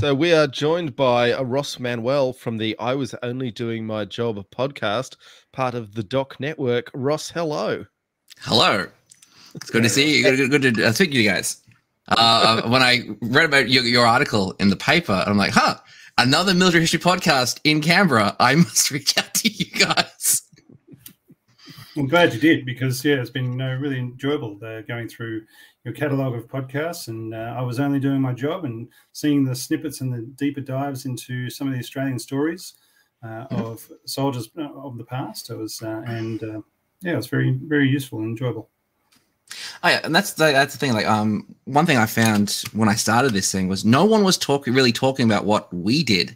So we are joined by Ross Manuel from the I Was Only Doing My Job podcast, part of the Doc Network. Ross, hello. Hello. It's good to see you. Good to speak to you guys. When I read about your article in the paper, I'm like, another military history podcast in Canberra. I must reach out to you guys. I'm glad you did because, it's been really enjoyable going through your catalogue of podcasts. And I was only doing my job and seeing the snippets and the deeper dives into some of the Australian stories of soldiers of the past. It was, it was very, very useful and enjoyable. Oh, yeah, and that's the thing. Like, one thing I found when I started this thing was no one was really talking about what we did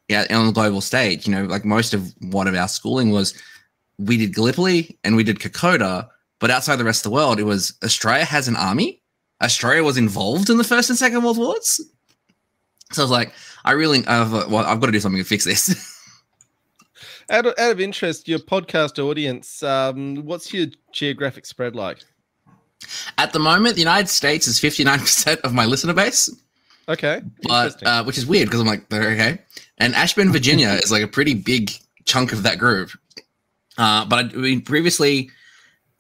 on the global stage. You know, like most of our schooling was, we did Gallipoli and we did Kokoda, but outside the rest of the world, it was Australia has an army. Australia was involved in the First and Second World Wars. So I was like, I've got to do something to fix this. Out of interest, your podcast audience, what's your geographic spread like? At the moment, the United States is 59% of my listener base. Okay. But which is weird because I'm like, okay. And Ashburn, Virginia is like a pretty big chunk of that group. But previously,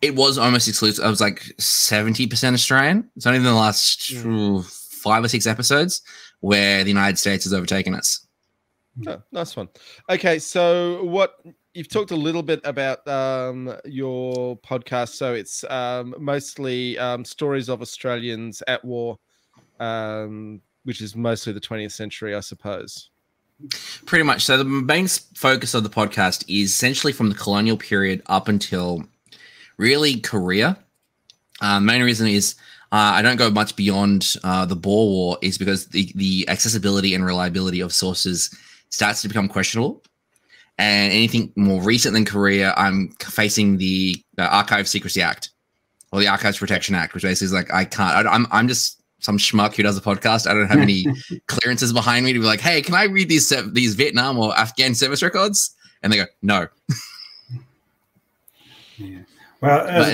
it was almost exclusive. I was like 70% Australian. It's only in the last 5 or 6 episodes where the United States has overtaken us. Oh, nice one. Okay, so you've talked a little bit about your podcast. So it's mostly stories of Australians at war, which is mostly the 20th century, I suppose. Pretty much. So the main focus of the podcast is essentially from the colonial period up until really Korea. Main reason is I don't go much beyond the Boer War is because the accessibility and reliability of sources starts to become questionable. And anything more recent than Korea, I'm facing the Archive Secrecy Act or the Archives Protection Act, which basically is like, I can't, I'm just some schmuck who does a podcast. I don't have any clearances behind me to be like, hey, can I read these Vietnam or Afghan service records? And they go, no. Yeah. Well, as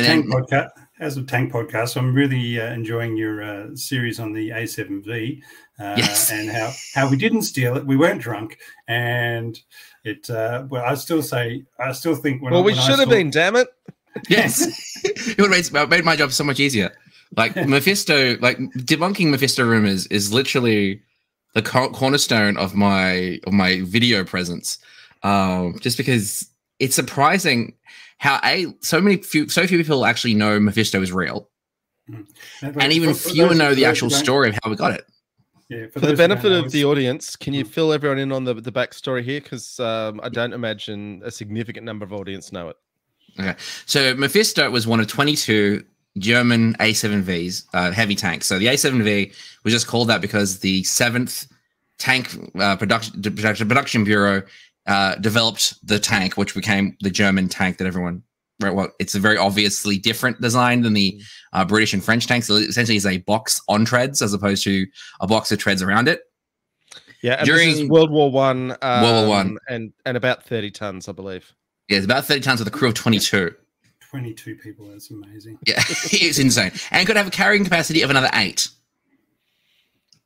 a tank podcast, I'm really enjoying your series on the A7V yes. And how we didn't steal it, we weren't drunk, and it. I still think we should have been. Damn it! Yes, it would have made my job so much easier. Like Mephisto, like debunking Mephisto rumors is literally the cornerstone of my video presence. Just because it's surprising how so few people actually know Mephisto is real, and even fewer know the actual story of how we got it. Yeah, for the benefit of the audience, can you fill everyone in on the backstory here? Because I don't imagine a significant number of audience know it. Okay, so Mephisto was one of 22 German A7Vs, heavy tanks. So the A7V was just called that because the 7th Tank Production Bureau developed the tank, which became the German tank that everyone. Well, it's a very obviously different design than the British and French tanks. So essentially, it's a box on treads as opposed to a box of treads around it. Yeah, and this is World War One. World War One, and about 30 tons, I believe. Yeah, it's about 30 tons with a crew of 22. 22 people. That's amazing. Yeah, it's insane, and could have a carrying capacity of another 8.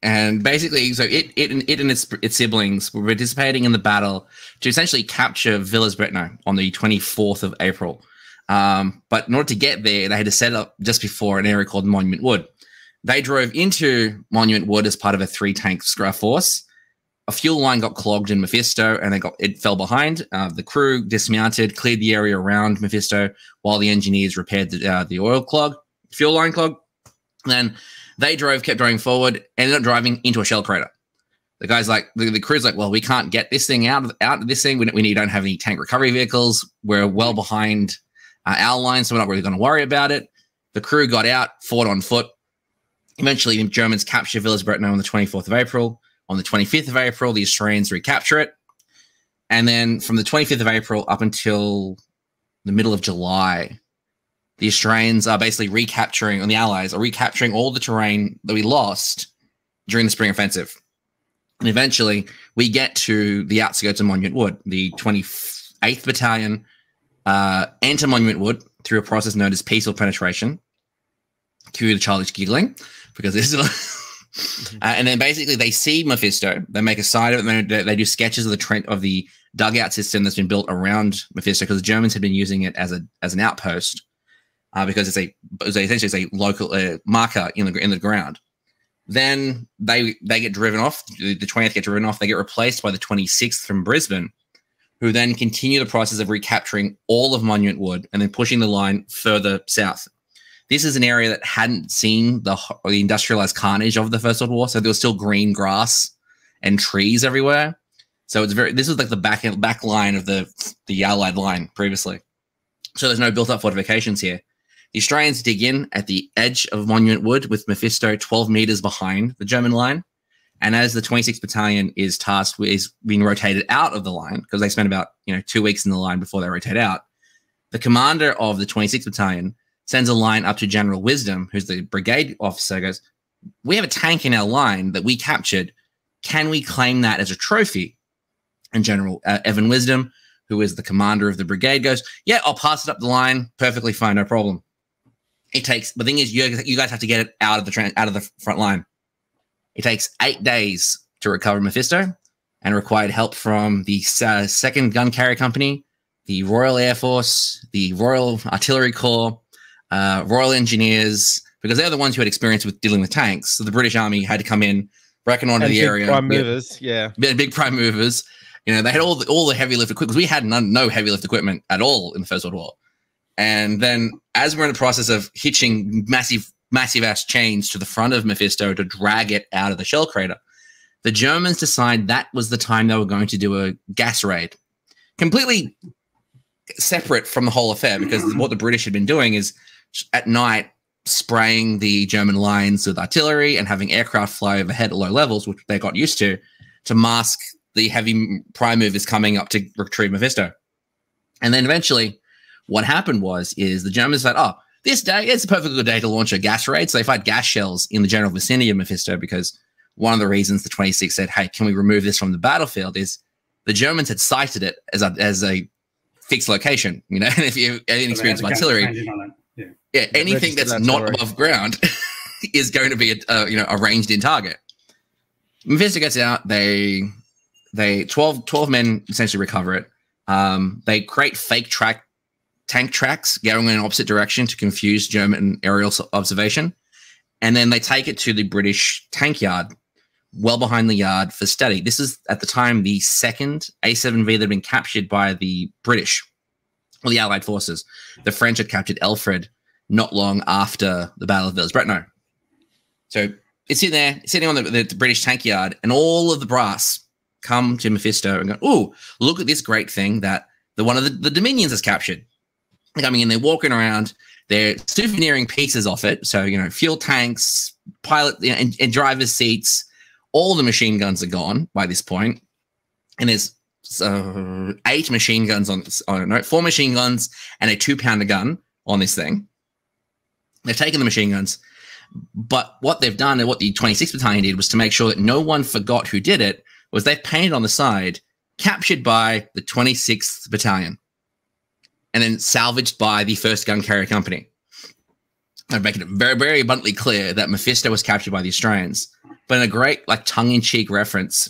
And basically, so it and its siblings were participating in the battle to essentially capture Villers-Bretonneux on the 24th of April. But in order to get there, they had to set up just before an area called Monument Wood. They drove into Monument Wood as part of a 3-tank force. A fuel line got clogged in Mephisto, and it fell behind. The crew dismounted, cleared the area around Mephisto, while the engineers repaired the fuel line clog. Then they kept driving forward, ended up driving into a shell crater. The guy's like, the crew's like, well, we can't get this thing out of this thing. We don't have any tank recovery vehicles. We're well behind our line, so we're not really going to worry about it. The crew got out, fought on foot. Eventually, the Germans captured Villers-Bretonneux on the 24th of April. On the 25th of April, the Australians recapture it. And then from the 25th of April up until the middle of July, the Australians are basically the Allies are recapturing all the terrain that we lost during the Spring Offensive. And eventually, we get to the outskirts of Monument Wood. The 28th Battalion enter Monument Wood through a process known as peaceful penetration. Cue the childish giggling, because this is And then basically they see Mephisto. They make a side of it. They do sketches of the dugout system that's been built around Mephisto, because the Germans had been using it as an outpost, because essentially a local marker in the ground. Then they get driven off. The 20th get driven off. They get replaced by the 26th from Brisbane, who then continue the process of recapturing all of Monument Wood and then pushing the line further south. This is an area that hadn't seen the industrialized carnage of the First World War, so there was still green grass and trees everywhere. So this was like the back line of the Allied line previously. So there's no built-up fortifications here. The Australians dig in at the edge of Monument Wood with Mephisto 12 meters behind the German line. And as the 26th Battalion is tasked with being rotated out of the line, because they spent about 2 weeks in the line before they rotate out, the commander of the 26th Battalion sends a line up to General Wisdom, who's the brigade officer, goes, "We have a tank in our line that we captured. Can we claim that as a trophy?" And General Evan Wisdom, who is the commander of the brigade, goes, "Yeah, I'll pass it up the line. Perfectly fine, no problem." It takes, the thing is, you guys have to get it out of the front line. It takes 8 days to recover Mephisto, and required help from the 2nd Gun Carrier Company, the Royal Air Force, the Royal Artillery Corps, Royal Engineers, because they're the ones who had experience with dealing with tanks. So the British Army had to come in, reconnoiter the area. Prime movers, yeah. Big prime movers. They had all the heavy lift equipment, because we had no heavy lift equipment at all in the First World War. And then as we're in the process of hitching massive ass chains to the front of Mephisto to drag it out of the shell crater, the Germans decide that was the time they were going to do a gas raid. Completely separate from the whole affair, because what the British had been doing is at night spraying the German lines with artillery and having aircraft fly overhead at low levels, which they got used to mask the heavy prime movers coming up to retrieve Mephisto. And then eventually what happened is the Germans said, "Oh, this day, it's a perfectly good day to launch a gas raid." So they fired gas shells in the general vicinity of Mephisto, because one of the reasons the 26th said, "Hey, can we remove this from the battlefield?" is the Germans had sighted it as a fixed location. And if you have any experience with artillery, anything that's not above ground is going to be a ranged in target. Mephisto gets out. They 12 men essentially recover it. They create fake tank tracks going in an opposite direction to confuse German aerial observation. And then they take it to the British tank yard, well behind the yard, for study. This is, at the time, the 2nd A7V that had been captured by the British, or the Allied forces. The French had captured Alfred not long after the Battle of Villers-Bretonneux. So it's sitting on the British tank yard, and all of the brass come to Mephisto and go, "Oh, look at this great thing that one of the Dominions has captured." They're coming in, they're walking around, they're souveniring pieces of it. So, fuel tanks, pilot and driver's seats, all the machine guns are gone by this point. And there's 8 machine guns 4 machine guns and a 2-pounder gun on this thing. They've taken the machine guns, but what they've done, and what the 26th Battalion did, was to make sure that no one forgot who did it, was they've painted on the side, "Captured by the 26th Battalion." And then salvaged by the 1st Gun Carrier Company. They're making it very, very abundantly clear that Mephisto was captured by the Australians. But in a great, tongue-in-cheek reference,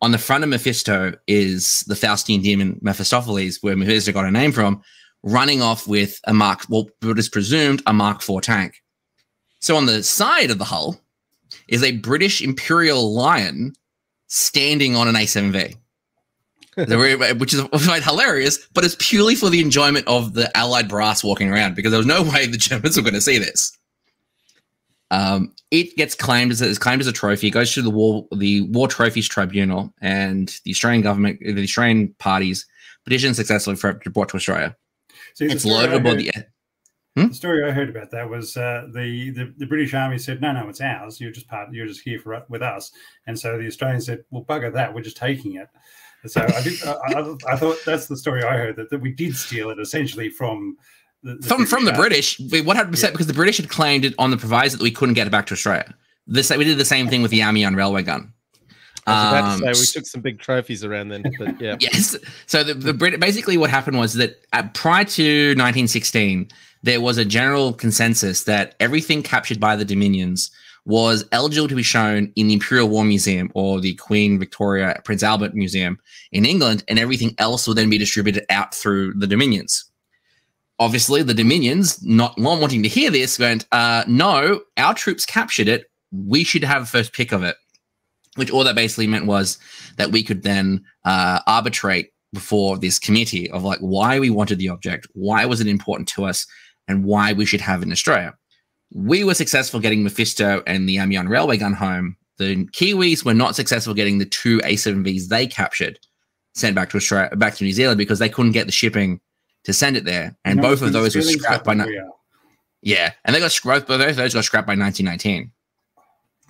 on the front of Mephisto is the Faustian demon Mephistopheles, where Mephisto got a name from, running off with what is presumed a Mark IV tank. So on the side of the hull is a British Imperial Lion standing on an A7V. Which is hilarious, but it's purely for the enjoyment of the Allied brass walking around, because there was no way the Germans were going to see this. It gets claimed as a trophy. It goes to the War Trophies Tribunal, and the Australian government, the Australian parties, petition successfully brought to Australia. See, it's loaded aboard the story I heard about that was the British Army said, no, it's ours. You're just here with us. And so the Australians said, well, bugger that. We're just taking it. So I thought that's the story I heard, that we did steal it essentially from the British. What happened because the British had claimed it on the proviso that we couldn't get it back to Australia. We did the same thing with the Amiens railway gun. I was about to say we took some big trophies around then, but yeah. Yes. So basically what happened was that prior to 1916, there was a general consensus that everything captured by the Dominions was eligible to be shown in the Imperial War Museum or the Queen Victoria Prince Albert Museum in England, and everything else will then be distributed out through the Dominions. Obviously, the Dominions, not wanting to hear this, went, no, our troops captured it. We should have first pick of it. Which all that basically meant was that we could then arbitrate before this committee of like why we wanted the object, why was it important to us, and why we should have it in Australia. We were successful getting Mephisto and the Amiens railway gun home. The Kiwis were not successful getting the 2 A7Vs they captured sent back to Australia, back to New Zealand, because they couldn't get the shipping to send it there. And both of those were scrapped by and they got scrapped. Both of those got scrapped by 1919.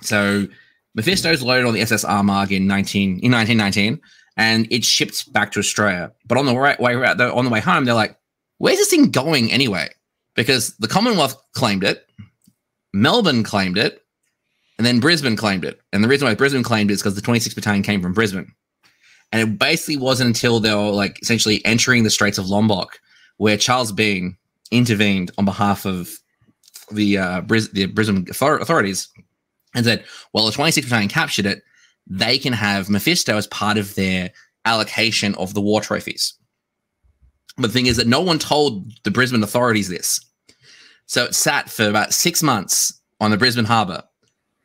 So Mephisto's loaded on the SS Armagh in 1919, and it's shipped back to Australia. But on the way home, they're like, "Where's this thing going anyway?" Because the Commonwealth claimed it, Melbourne claimed it, and then Brisbane claimed it. And the reason why Brisbane claimed it is because the 26th Battalion came from Brisbane. And it basically wasn't until they were like essentially entering the Straits of Lombok where Charles Bean intervened on behalf of the Brisbane authorities and said, well, the 26th Battalion captured it. They can have Mephisto as part of their allocation of the war trophies. But the thing is that no one told the Brisbane authorities this. So it sat for about 6 months on the Brisbane harbour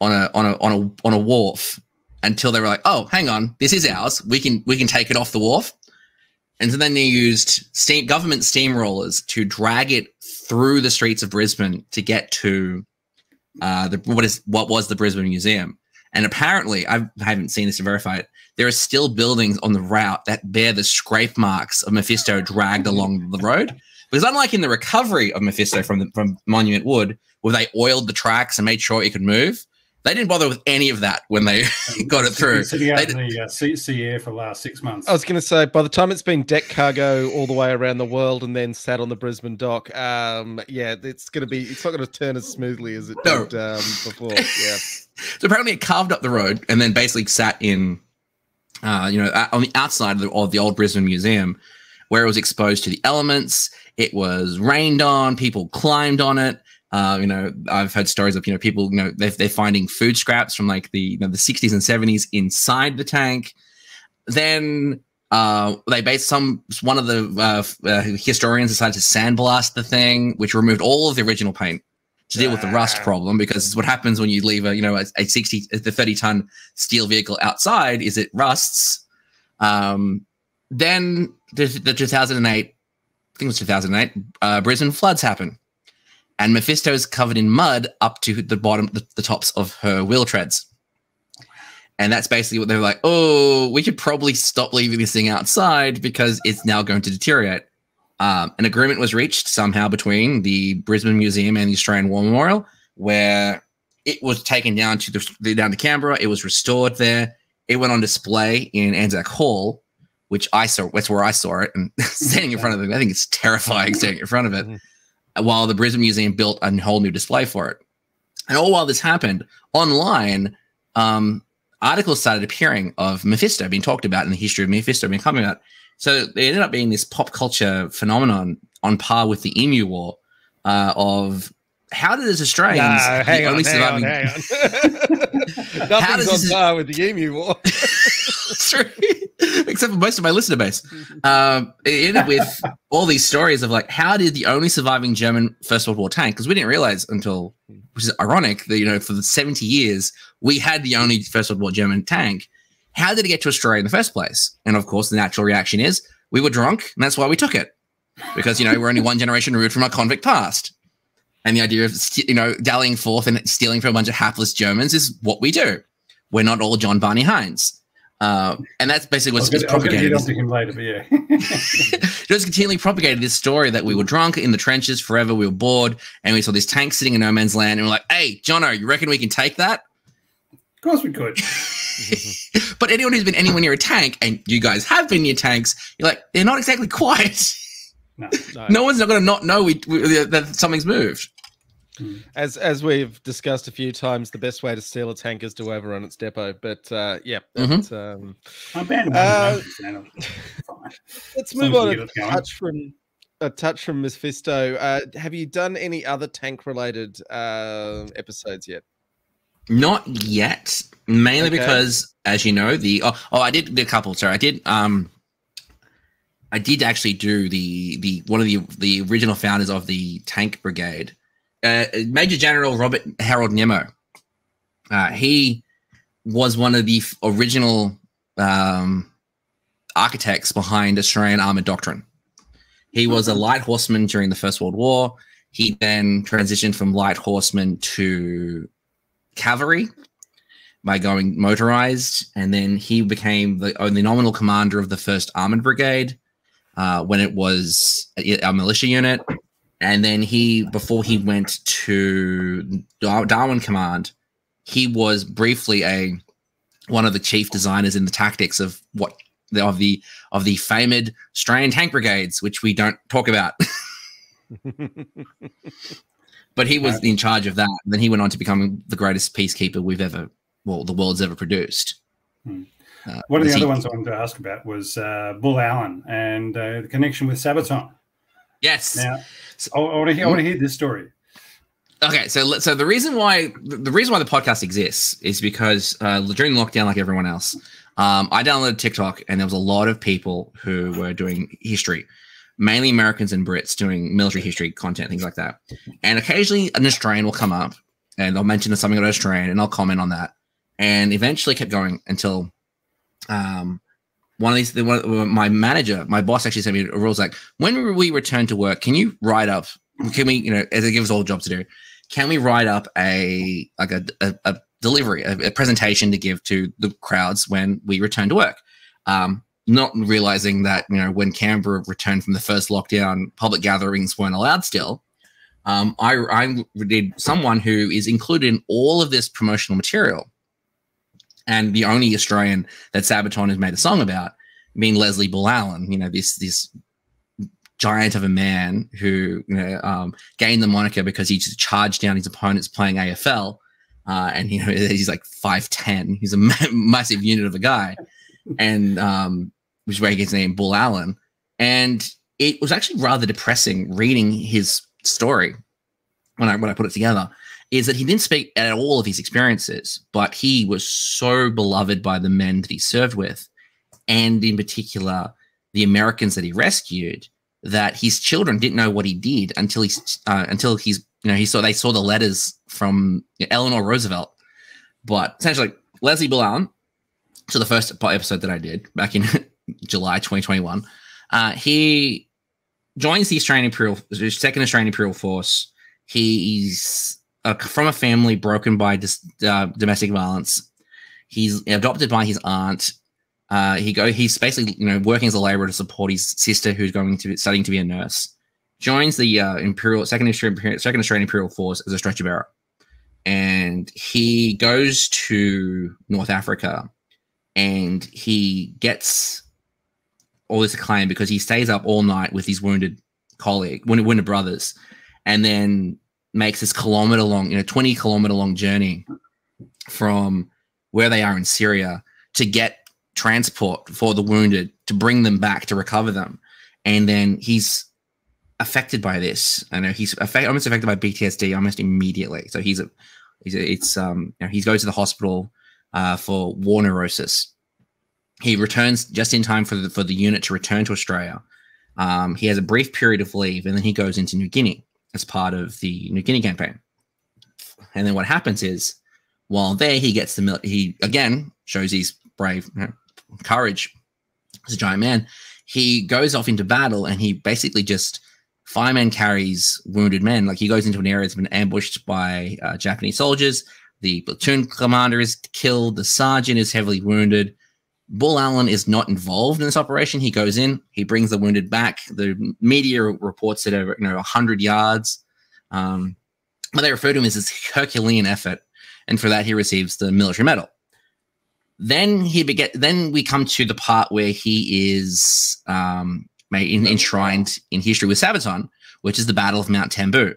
on a wharf until they were like, oh, hang on, this is ours. We can take it off the wharf. And so then they used government steamrollers to drag it through the streets of Brisbane to get to what was the Brisbane Museum. And apparently, I haven't seen this to verify it, there are still buildings on the route that bear the scrape marks of Mephisto dragged along the road. Because unlike in the recovery of Mephisto from Monument Wood, where they oiled the tracks and made sure it could move, they didn't bother with any of that when they got it through. Sitting out in the sea air for the last 6 months. I was going to say, by the time it's been deck cargo all the way around the world and then sat on the Brisbane dock, it's not going to turn as smoothly as it did before. Yeah. So apparently it carved up the road and then basically sat in, on the outside of the old Brisbane Museum, where it was exposed to the elements. It was rained on. People climbed on it. I've heard stories of, people, they're finding food scraps from like the 60s and 70s inside the tank. Then one of the historians decided to sandblast the thing, which removed all of the original paint to deal with the rust problem, because it's what happens when you leave the 30-ton steel vehicle outside is it rusts. Then the 2008, I think it was 2008, Brisbane floods happen. And Mephisto is covered in mud up to the bottom, the tops of her wheel treads. And that's basically what they were like, oh, we should probably stop leaving this thing outside because it's now going to deteriorate. An agreement was reached somehow between the Brisbane Museum and the Australian War Memorial, where it was taken down to Canberra. It was restored there. It went on display in Anzac Hall, which I saw. That's where I saw it. And standing in front of it, I think it's terrifying standing in front of it. While the Brisbane Museum built a whole new display for it. And all while this happened, online, articles started appearing of Mephisto being talked about and the history of Mephisto being coming out. So it ended up being this pop culture phenomenon on par with the Emu War of how did as Australians hang on. Nothing's on par with the Emu War. True. Except for most of my listener base. It ended up with all these stories of like, how did the only surviving German First World War tank, because we didn't realize until, which is ironic, that, for the 70 years, we had the only First World War German tank. How did it get to Australia in the first place? And of course, the natural reaction is we were drunk, and that's why we took it. Because, we're only one generation removed from our convict past. And the idea of, dallying forth and stealing from a bunch of hapless Germans is what we do. We're not all John Barney Hines. And that's basically what's propagated. I'll get onto him later, but yeah. Just continually propagated this story that we were drunk in the trenches forever, we were bored, and we saw this tank sitting in no man's land, and we're like, hey, Jono, you reckon we can take that? Of course we could. But anyone who's been anywhere near a tank, and you guys have been near tanks, you're like, they're not exactly quiet. No one's not going to not know that something's moved. As we've discussed a few times, the best way to steal a tank is to overrun its depot. But I'm banned. Let's move on a touch from Mephisto. Have you done any other tank related episodes yet? Not yet, mainly Okay. because, as you know, I did a couple. Sorry, I did actually do the one of the original founders of the Tank Brigade, Major General Robert Harold Nemo. He was one of the original architects behind Australian armored doctrine. He was a light horseman during the First World War. He then transitioned from light horseman to cavalry by going motorized, and then he became the nominal commander of the 1st Armored Brigade when it was a militia unit. And then before he went to Darwin Command, he was briefly one of the chief designers in the tactics of the famed Australian tank brigades, which we don't talk about. But he was in charge of that. And then he went on to become the greatest peacekeeper the world's ever produced. One of the other ones I wanted to ask about was Bull Allen and the connection with Sabaton. Yes. Now, I want to hear this story. Okay, so the reason why the podcast exists is because during lockdown, like everyone else, I downloaded TikTok, and there was a lot of people who were doing history, mainly Americans and Brits doing military history content, things like that. And occasionally an Australian will come up and they'll mention something about Australian, and I'll comment on that. And eventually kept going until my manager, my boss actually sent me a rule like, when we return to work, can you write up, as it gives all jobs to do, can we write up a delivery, a presentation to give to the crowds when we return to work? Not realizing that, when Canberra returned from the first lockdown, public gatherings weren't allowed still. I did someone who is included in all of this promotional material, and the only Australian that Sabaton has made a song about, being Leslie Bull Allen, this giant of a man who gained the moniker because he just charged down his opponents playing AFL, and he's like 5'10". He's a massive unit of a guy, and which is where he gets the name Bull Allen. And it was actually rather depressing reading his story when I put it together. Is that he didn't speak at all of his experiences, but he was so beloved by the men that he served with, and in particular the Americans that he rescued, that his children didn't know what he did until they saw the letters from Eleanor Roosevelt. But essentially, Leslie Bull Allen, so the first episode that I did back in July 2021, he joins the Second Australian Imperial Force. He's from a family broken by domestic violence. He's adopted by his aunt. He's basically working as a laborer to support his sister, who's studying to be a nurse. Joins the Second Australian Imperial Force as a stretcher bearer, and he goes to North Africa, and he gets all this acclaim because he stays up all night with his wounded brothers, and then makes this 20-kilometer long journey from where they are in Syria to get transport for the wounded, to bring them back, to recover them. And then he's affected by this. I know he's almost affected by PTSD almost immediately. So he goes to the hospital for war neurosis. He returns just in time for the unit to return to Australia. He has a brief period of leave, and then he goes into New Guinea as part of the New Guinea campaign. And then what happens is, while there, he again shows his brave courage as a giant man. He goes off into battle, and he basically just fireman carries wounded men. Like, he goes into an area that's been ambushed by Japanese soldiers. The platoon commander is killed. The sergeant is heavily wounded. Bull Allen is not involved in this operation. He goes in, he brings the wounded back. The media reports it over 100 yards. But they refer to him as this Herculean effort, and for that he receives the military medal. Then we come to the part where he is enshrined in history with Sabaton, which is the Battle of Mount Tambu.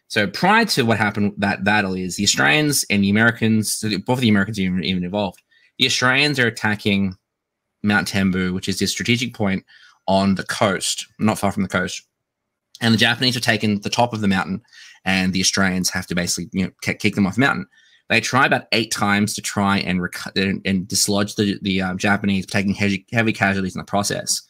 So prior to what happened, that battle is the Australians and the Americans, both of the Americans are even involved. The Australians are attacking Mount Tambu, which is this strategic point on the coast, not far from the coast. And the Japanese are taking the top of the mountain, and the Australians have to basically kick them off the mountain. They try about 8 times to try and dislodge the Japanese, taking heavy casualties in the process.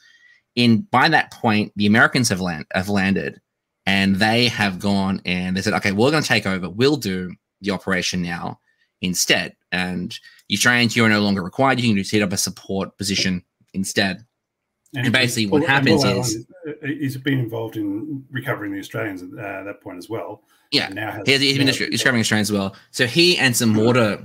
By that point, the Americans have landed, and they have gone and they said, okay, we're going to take over. We'll do the operation now instead. And Australians, you're no longer required. You can just set up a support position instead. And basically what happens is... He's been involved in recovering the Australians at that point as well. Yeah, he's been recovering Australians as well. So he and some mortar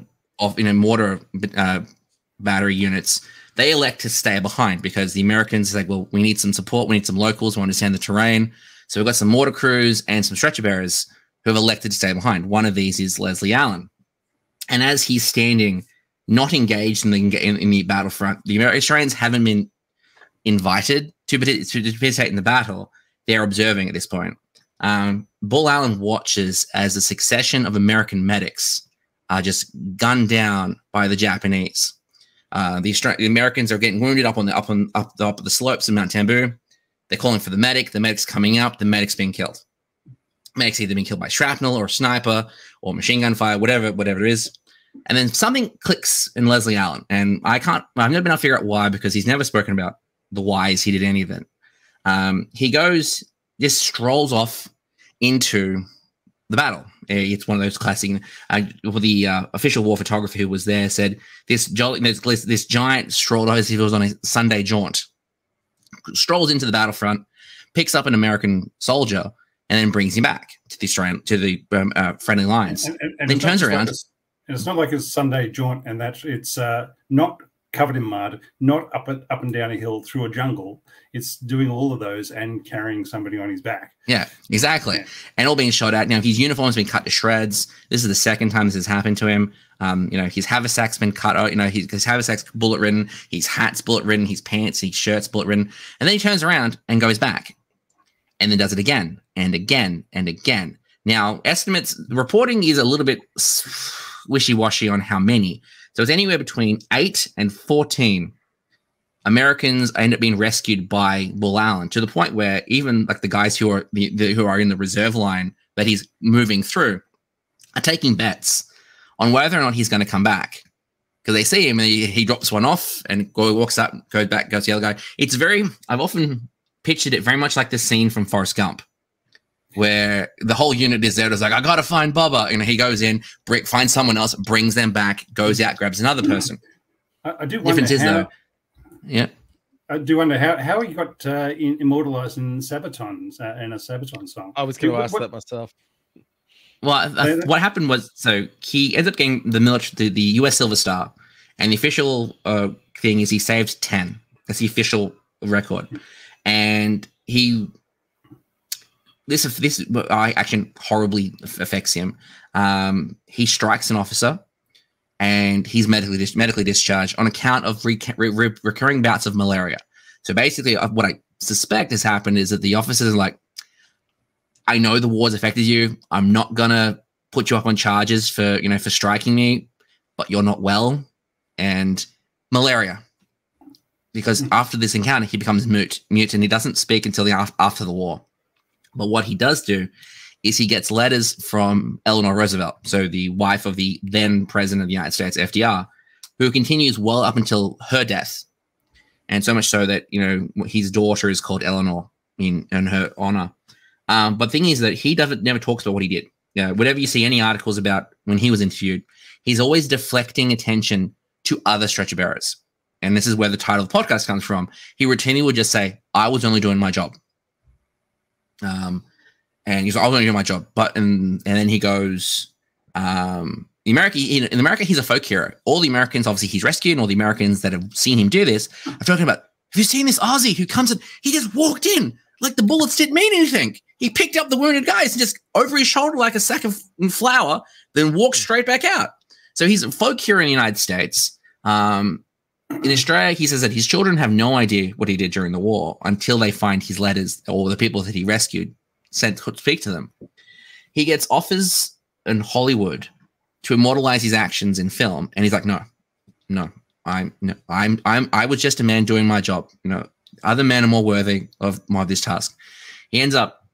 battery units, they elect to stay behind because the Americans are like, well, we need some support. We need some locals who understand the terrain. So we've got some mortar crews and some stretcher bearers who have elected to stay behind. One of these is Leslie Allen. And as he's standing, not engaged in the battlefront, the Australians haven't been invited to participate in the battle. They're observing at this point. Bull Allen watches as a succession of American medics are just gunned down by the Japanese. The Americans are getting wounded up the slopes of Mount Tambu. They're calling for the medic. The medic's coming up. The medic's being killed. Medic's either being killed by shrapnel or sniper or machine gun fire, whatever it is. And then something clicks in Leslie Allen, and I've never been able to figure out why, because he's never spoken about the whys he did any of it. He just strolls off into the battle. It's one of those classic. The official war photographer who was there said this giant strolled as if it was on a Sunday jaunt. Strolls into the battlefront, picks up an American soldier, and then brings him back to the friendly lines. And then turns around. It's not like a Sunday jaunt, and that it's not covered in mud, not up and down a hill through a jungle. It's doing all of those and carrying somebody on his back. Yeah, exactly. Yeah. And all being shot at. Now, his uniform's been cut to shreds. This is the second time this has happened to him. His haversack's been cut out. His haversack's bullet ridden. His hat's bullet ridden. His pants, his shirt's bullet ridden. And then he turns around and goes back, and then does it again and again and again. Now, reporting is a little bit wishy-washy on how many. So it's anywhere between 8 and 14 Americans end up being rescued by Bull Allen, to the point where even like the guys who are who are in the reserve line that he's moving through are taking bets on whether or not he's going to come back, because they see him and he drops one off and walks up, goes back, goes to the other guy. It's I've often pictured it very much like the scene from Forrest Gump, where the whole unit is there. It's like, I got to find Bubba. And he goes in, finds someone else, brings them back, goes out, grabs another person. I do wonder yeah. I do wonder how he got immortalized in Sabaton, in a Sabaton song. I was going to ask that myself. Well, what happened was, so he ends up getting the US Silver Star, and the official thing is he saved 10. That's the official record. And this action horribly affects him. He strikes an officer, and he's medically discharged on account of recurring bouts of malaria. So basically, what I suspect has happened is that the officers are like, I know the war's affected you. I'm not gonna put you up on charges for striking me, but you're not well, and malaria. Because after this encounter, he becomes mute, and he doesn't speak until after the war. But what he does do is he gets letters from Eleanor Roosevelt, so the wife of the then president of the United States, FDR, who continues well up until her death. And so much so that, his daughter is called Eleanor in her honor. But the thing is that he never talks about what he did. Whenever you see any articles about when he was interviewed, he's always deflecting attention to other stretcher bearers. And this is where the title of the podcast comes from. He routinely would just say, I was only doing my job. And he's like, I was only doing my job. And then he goes, in America, he's a folk hero. All the Americans, obviously, he's rescued, and all the Americans that have seen him do this are talking about, have you seen this Aussie who comes in? He just walked in like the bullets didn't mean anything. He picked up the wounded guys and just over his shoulder like a sack of flour, then walked straight back out. So he's a folk hero in the United States. In Australia, he says that his children have no idea what he did during the war until they find his letters or the people that he rescued sent to speak to them. He gets offers in Hollywood to immortalize his actions in film, and he's like, no, I was just a man doing my job. Other men are more worthy of this task. He ends up,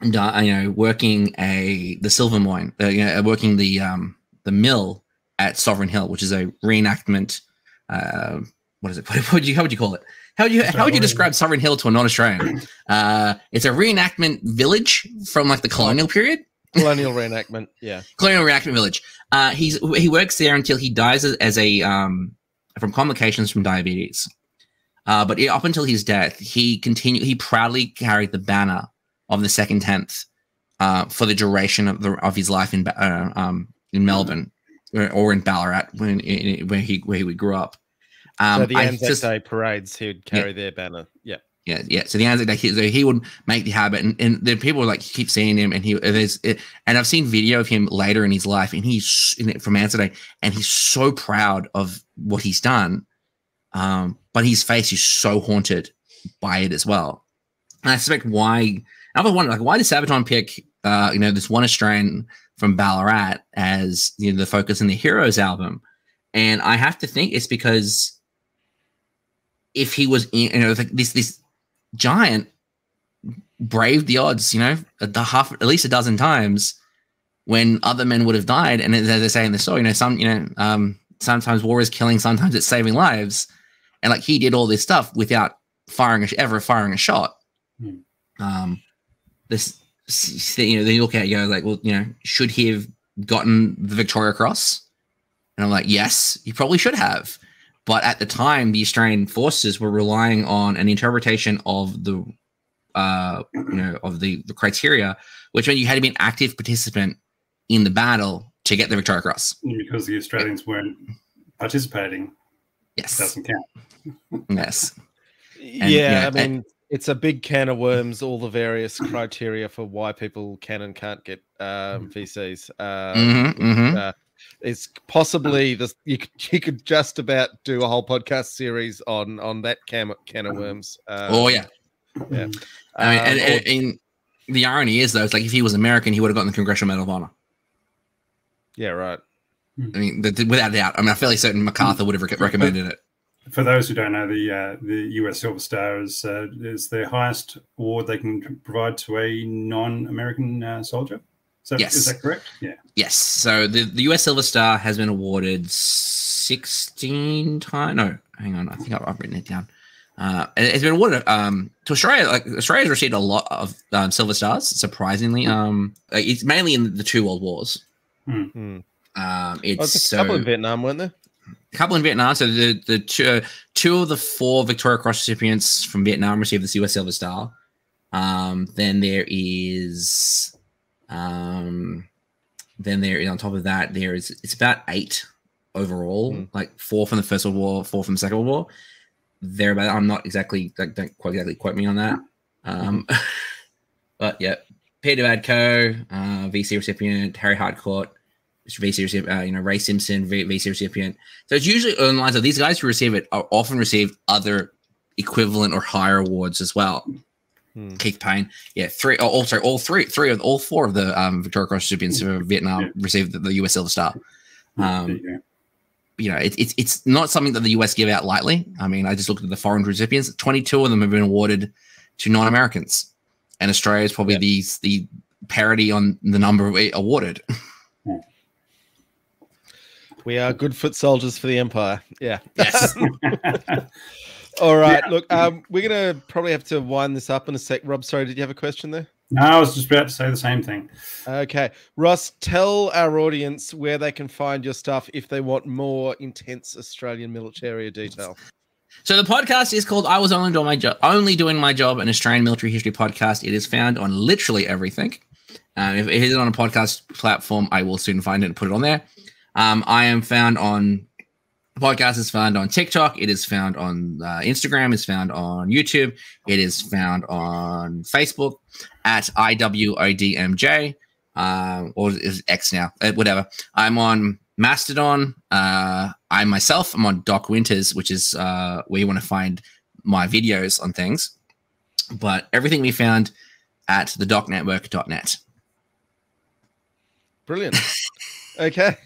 working the silver mine, working the the mill at Sovereign Hill, which is a reenactment. What is it? How would you call it? How would you describe Sovereign Hill to a non-Australian? It's a reenactment village from like the colonial period. Colonial reenactment, yeah. Colonial reenactment village. He works there until he dies as a from complications from diabetes. But up until his death, he proudly carried the banner of the Second Tenth for the duration of his life in Melbourne or in Ballarat where he grew up. So the Anzac Day parades, he would carry their banner. Yeah. Yeah. So the Anzac Day, he would make the habit, and the people like keep seeing him, and and I've seen video of him later in his life, and he's from Anzac Day, and he's so proud of what he's done, but his face is so haunted by it as well. And I suspect why. I was wondering, like, why did Sabaton pick, this one Australian from Ballarat as the focus in the Heroes album? And I have to think it's because if he was, this giant braved the odds, at least a dozen times when other men would have died. And as they say in the story, sometimes war is killing, sometimes it's saving lives. And like he did all this stuff without ever firing a shot. They look at you like, well, should he have gotten the Victoria Cross? And I'm like, yes, he probably should have. But at the time, the Australian forces were relying on an interpretation of the criteria, which meant you had to be an active participant in the battle to get the Victoria Cross. Because the Australians weren't participating. Yes. Doesn't count. Yes. I mean, it's a big can of worms, all the various criteria for why people can and can't get VCs. It's possibly you could just about do a whole podcast series on that can of worms. Yeah. I mean, and the irony is though, it's like if he was American, he would have gotten the Congressional Medal of Honor. Yeah, right. I mean, without a doubt. I mean, I'm fairly certain MacArthur would have recommended it. For those who don't know, the US Silver Star is the highest award they can provide to a non-American soldier. So yes. Is that correct? Yeah. Yes. So the US Silver Star has been awarded 16 times. No, hang on. I think I've written it down. It's been awarded to Australia. Like Australia's received a lot of Silver Stars, surprisingly. It's mainly in the two world wars. It's a couple in Vietnam, weren't there? A couple in Vietnam. So the two of the 4 Victoria Cross recipients from Vietnam received the US Silver Star. Then there is on top of that, it's about 8 overall, like 4 from the First World War, 4 from the Second World War. I'm not exactly, don't quite exactly quote me on that. But yeah, Peter Badco, VC recipient, Harry Harcourt, VC recipient, Ray Simpson, VC recipient. So it's usually on the lines of these guys who receive it are often receive other equivalent or higher awards as well. Keith Payne, all 4 of the Victoria Cross recipients of Vietnam received the US Silver Star. It's not something that the US give out lightly. I mean, I just looked at the foreign recipients. 22 of them have been awarded to non-Americans, and Australia is probably the parity on the number awarded. We are good foot soldiers for the Empire. Yeah. Yes. All right. Yeah. Look, we're going to probably have to wind this up in a sec. Rob, sorry, did you have a question there? No, I was just about to say the same thing. Okay. Ross, tell our audience where they can find your stuff if they want more intense Australian military detail. So the podcast is called I Was Only Doing My Job, an Australian Military History podcast. It is found on literally everything. If it is on a podcast platform, I will soon find it and put it on there. I am found on the podcast is found on TikTok. It is found on Instagram. It's found on YouTube. It is found on Facebook at IWODMJ, or is X now, whatever. I'm on Mastodon. I'm on Doc Winters, which is where you want to find my videos on things. But everything we found at thedocnetwork.net. Brilliant. Okay.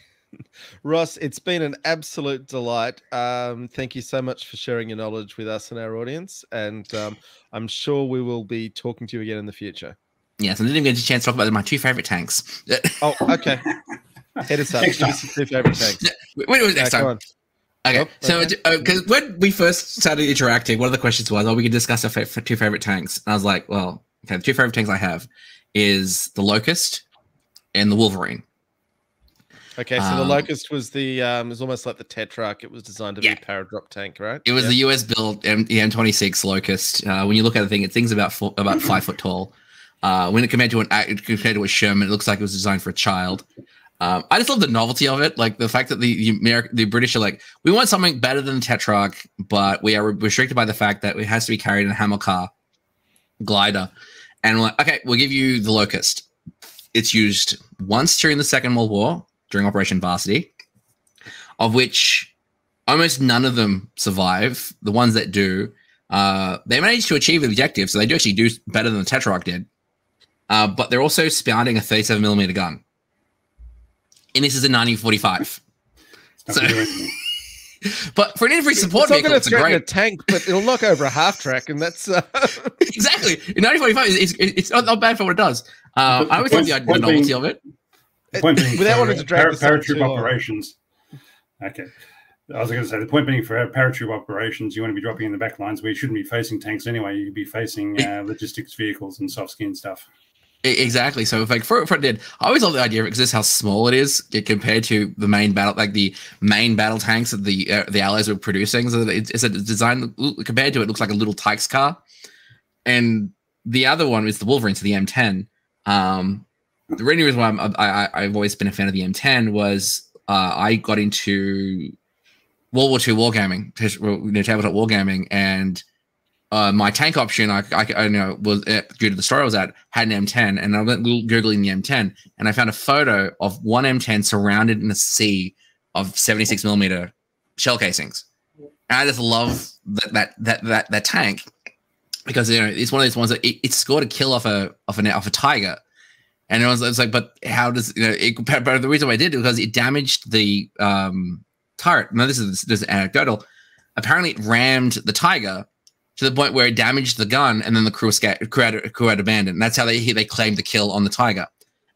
Ross, it's been an absolute delight. Thank you so much for sharing your knowledge with us and our audience. And I'm sure we will be talking to you again in the future. Yes, I didn't even get a chance to talk about my 2 favorite tanks. Oh, okay. Hit us up. Next Give us your 2 favorite tanks. When was next Go time? on. Okay, Oh, so okay. because when we first started interacting, one of the questions was, "Oh, we could discuss our 2 favorite tanks." And I was like, "Well, okay, the 2 favorite tanks I have is the Locust and the Wolverine." Okay, so the Locust was the was almost like the Tetrarch. It was designed to be a paradrop tank, right? It was the US built M26 Locust. When you look at the thing, it thing's about 5 foot tall. When it compared to a Sherman, it looks like it was designed for a child. I just love the novelty of it, like the fact that the British are like, we want something better than the Tetrarch, but we are restricted by the fact that it has to be carried in a Hamilcar glider. And we're like, okay, we'll give you the Locust. It's used once during the Second World War, during Operation Varsity, of which almost none of them survive. The ones that do, they managed to achieve the objective, so they do actually do better than the Tetrarch did. But they're also spouting a 37mm gun. And this is a 1945. So, but for an infantry support vehicle, it's a tank, but it'll knock over a half track, and that's exactly in 1945. It's not bad for what it does. I always like the novelty of it. Without wanting to drag paratroop operations. Okay, I was going to say the point being for paratroop operations, you want to be dropping in the back lines where you shouldn't be facing tanks anyway. You'd be facing logistics vehicles and soft skin stuff. Exactly. So, like for it did, I always love the idea of it because this is how small it is compared to the main battle, like the main battle tanks that the Allies were producing. So it's a design compared to it looks like a little Tykes car, and the other one is the Wolverine, so the M10. The real reason why I've always been a fan of the M10 was I got into World War II wargaming, tabletop wargaming, and my tank option, I know, was due to the story I was at, had an M10, and I went Googling the M10, and I found a photo of one M10 surrounded in a sea of 76mm shell casings. And I just love that tank because it's one of those ones that it scored a kill off a Tiger, and it was like, but how does but the reason why I did it because it damaged the turret. Now this is anecdotal. Apparently, it rammed the Tiger to the point where it damaged the gun, and then the crew had abandoned. And that's how they claimed the kill on the Tiger.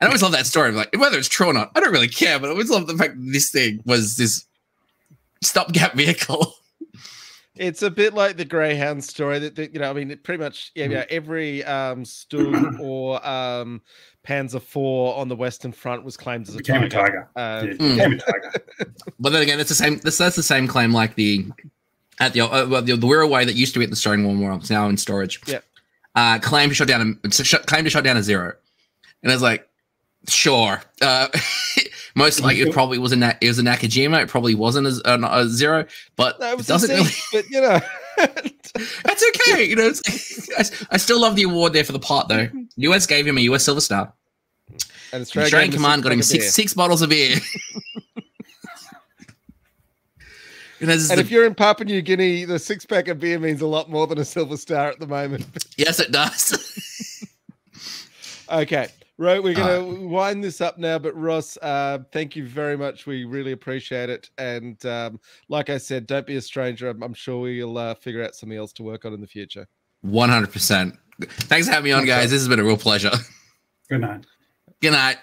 And I always love that story. Like, whether it's true or not, I don't really care, but I always love the fact that this thing was this stopgap vehicle. It's a bit like the Greyhound story that I mean, pretty much every Sturm or Panzer IV on the Western Front was claimed as a Tiger. Became a Tiger. But then again, it's the same. That's the same claim like the Wirraway that used to be at the Stonewall Memorial, it's now in storage. Yeah. Claimed to shot down a Zero, and I was like, sure. Most likely, it probably was a Nakajima. It probably wasn't a Zero, but no, it doesn't really. But that's okay. It's like, I still love the award there for the part though. US gave him a US Silver Star, and Australian Command got him six bottles of beer. And if you're in Papua New Guinea, the 6-pack of beer means a lot more than a Silver Star at the moment. Yes, it does. Okay, right, we're going to wind this up now. But Ross, thank you very much. We really appreciate it. And like I said, don't be a stranger. I'm sure we'll figure out something else to work on in the future. 100%. Thanks for having me on, guys. This has been a real pleasure. Good night. Good night.